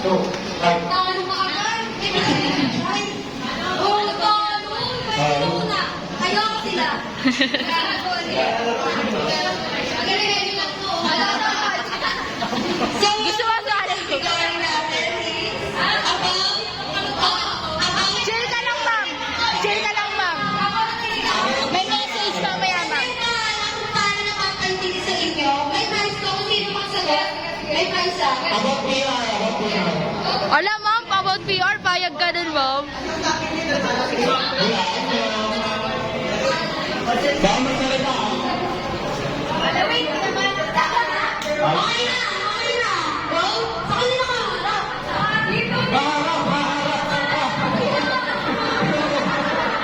2, right. Talo ka agad. Oo, talo. Pwede na. Ayoko sila. Magaling lang to. Gusto mo sa alam ko? Chill ka lang, ma'am. Chill ka lang, ma'am. May message mamaya, ma'am. Paano nakakaintindi sa inyo? May price ko kung sino magsagot. May price ah. About PR, about PR. Wala, ma'am. About PR, payag ka dun, ma'am. Baka magsalita. Wait naman. Okay na. Okay na. Go. Sa kanila ka harap. Maharap, maharap.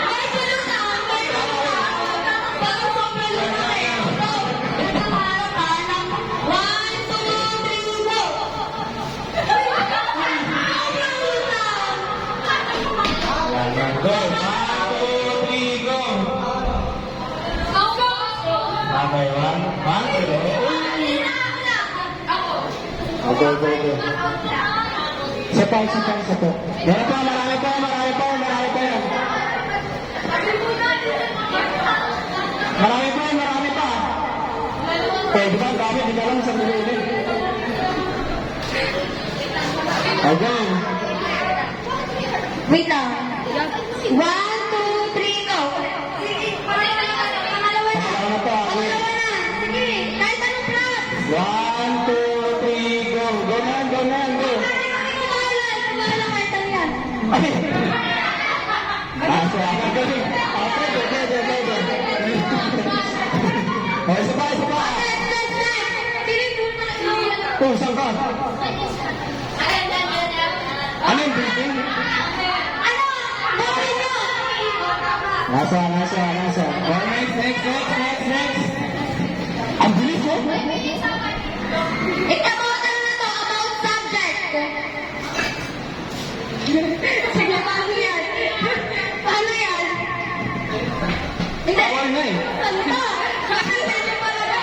May saluta. May saluta. Parang sobrang lupa eh. Go. Nakaharap ka ng 1, 2, 3, go. Go. 1, 2, 3, go. Okay, 1, 0. Okay, go, go. Isa pa, isa pa, isa pa. Meron pa, marami pa, marami pa, marami pa yan. Marami pa, marami pa. Eh, di ba, ang dami, di ka lang sa nilili. Okay. Wait lang. 1, 2, 3, go. Sige, pangalawa na. Pangalawa pa, wait. Pangalawa na. Sige, kahit anong plot. 1, 2, 3, go. Go na, go na, go. Kumahala kahit ano yan. Ay. So, ang galing. Okay, go, go, go, go, go. Oh, isa pa, isa pa. Oh, saan ka? Ano yung building? Nasa, nasa, nasa. Oh, next, next, next, next, next. Ang bilis mo? About ano na to? About subject. Sige, paano yan? Paano yan? Hindi. Bawal na eh. Ano to? Hindi pala na.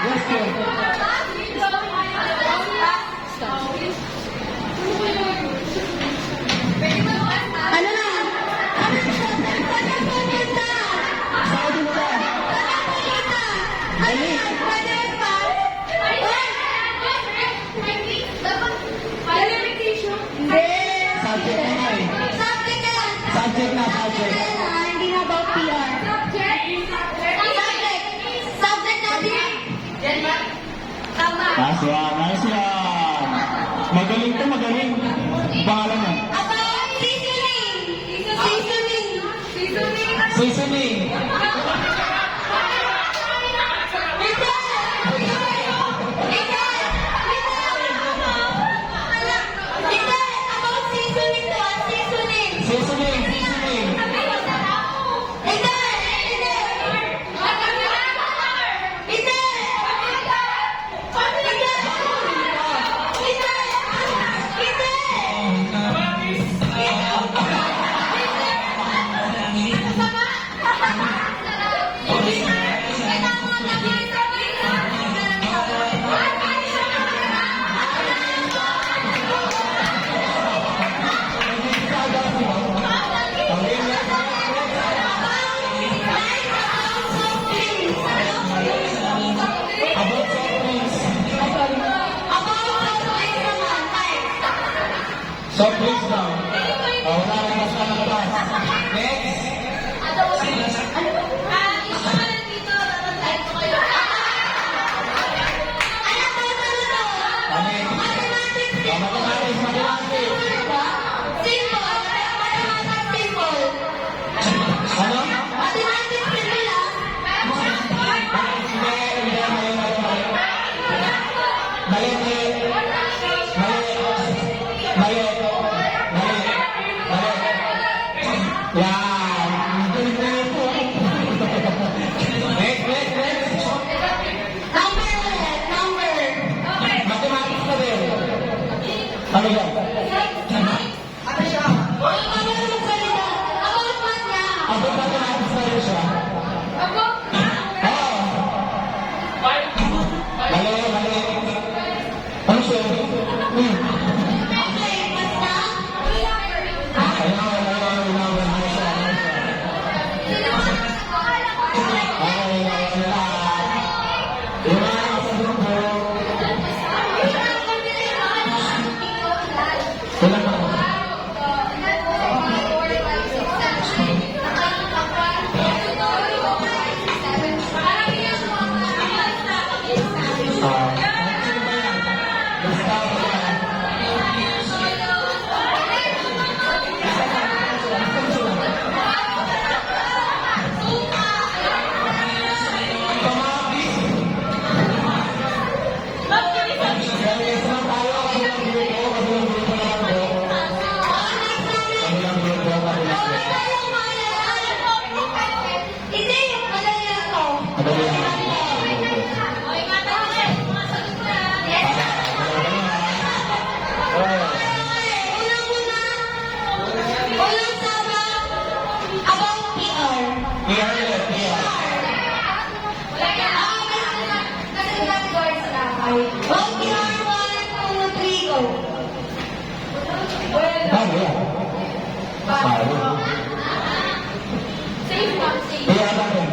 Yes, sir. Ano na? Sabi mo ba? Ano yan? Pwede pa? Hindi. Subject na nga eh. Subject na lang. Subject na, subject. Hindi na about PR. Subject. Subject natin. Tama. Nice one, nice one. Magaling to, magaling. Pangalan mo? About seasoning. Seasoning. Seasoning. Seasoning, seasoning. About soft drinks. Soft drinks daw. Oh, wala na mas na labas. Next. Ano yun? Oh, mathematics, mathematics. Ano? Mali, mali. Mali. Mali. Mali. Mali. Yan. Next, next, next. Mathematics na din. Ano yan? About mathematics na rin siya. Oo. Mali, mali. Ano siya? OTR 1, 2, 3, go. Paano yan? Paano? Safe one, safe. Kaya ba rin?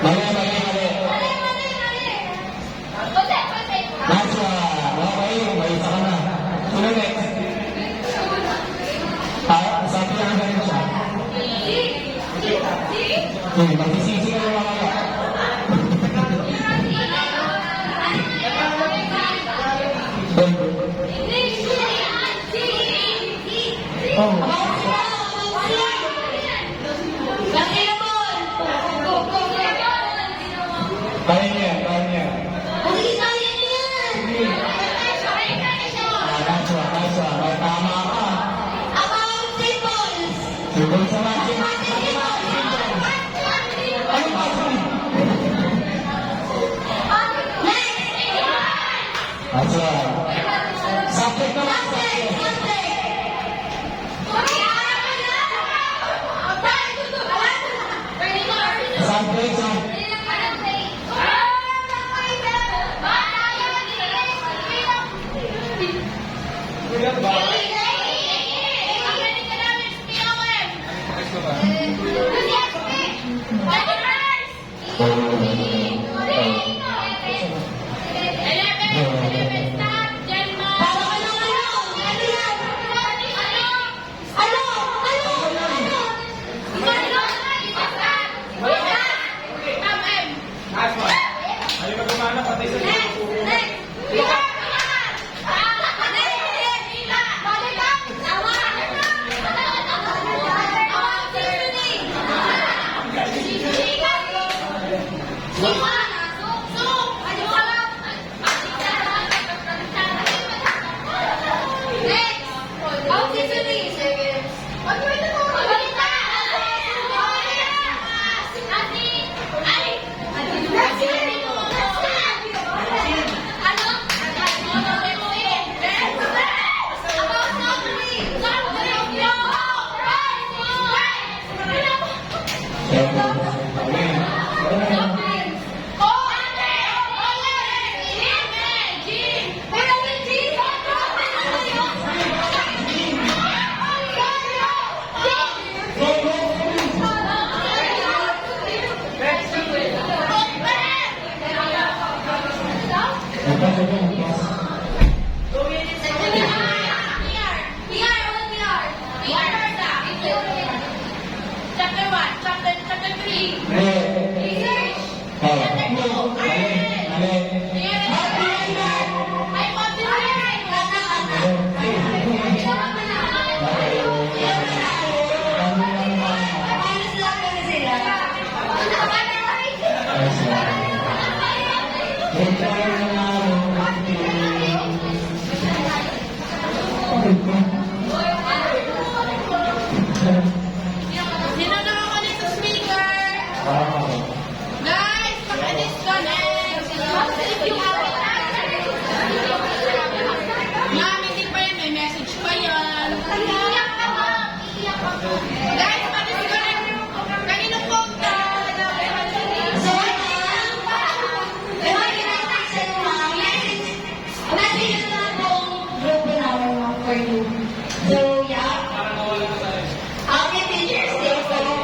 Mali, mali, mali. Nasa, okay, may isa ka na. Sino next? Sabi lang ganun siya. Magsisisi ka na mamaya. Oh. Kaya niya, kaya niya. Nasa, may tama ka. Siguro sa magic. Ano ba ito? Nasa, subject naman, subject. Subject, subject. Sino nakakalit sa speaker? Guys, paka-disconnect. Ma'am, hindi pa yan. May message pa yan. Guys, paka-disconnect. Kaninong phone ka? So, yeah. I'll get pictures there for you.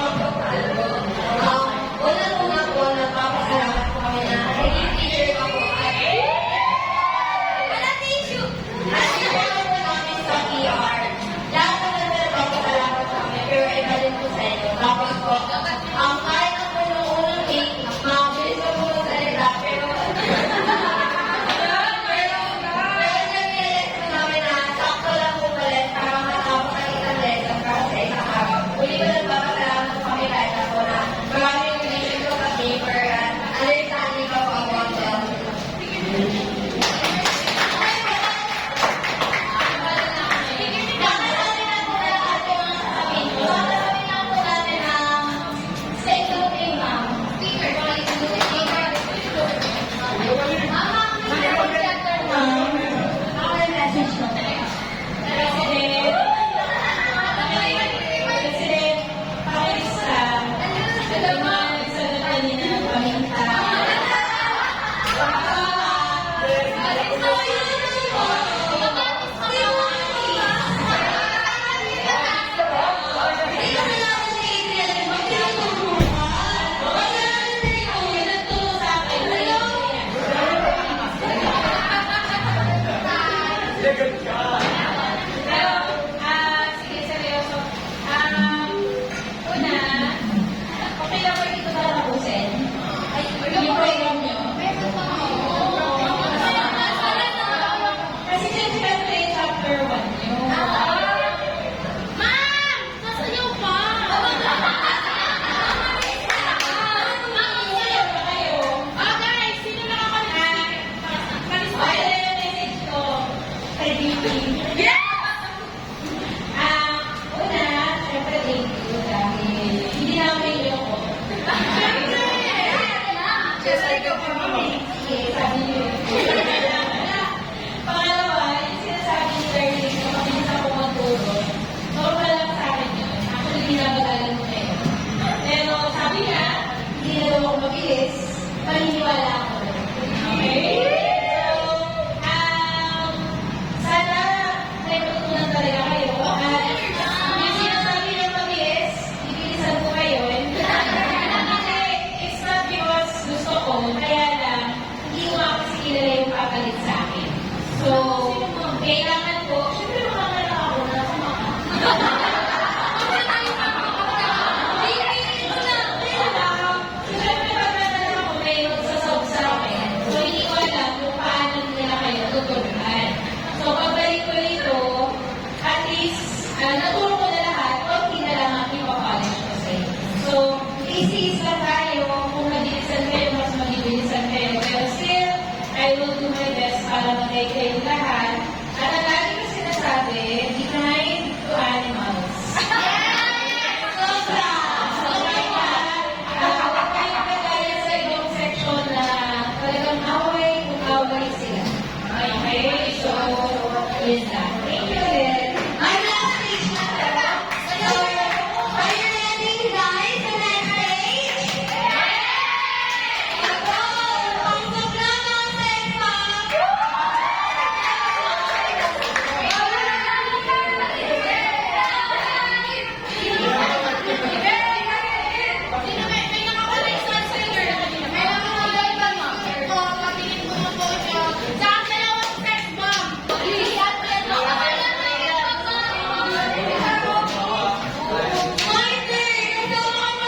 hindi na daw ako mabilis, paniniwala ako. Okay?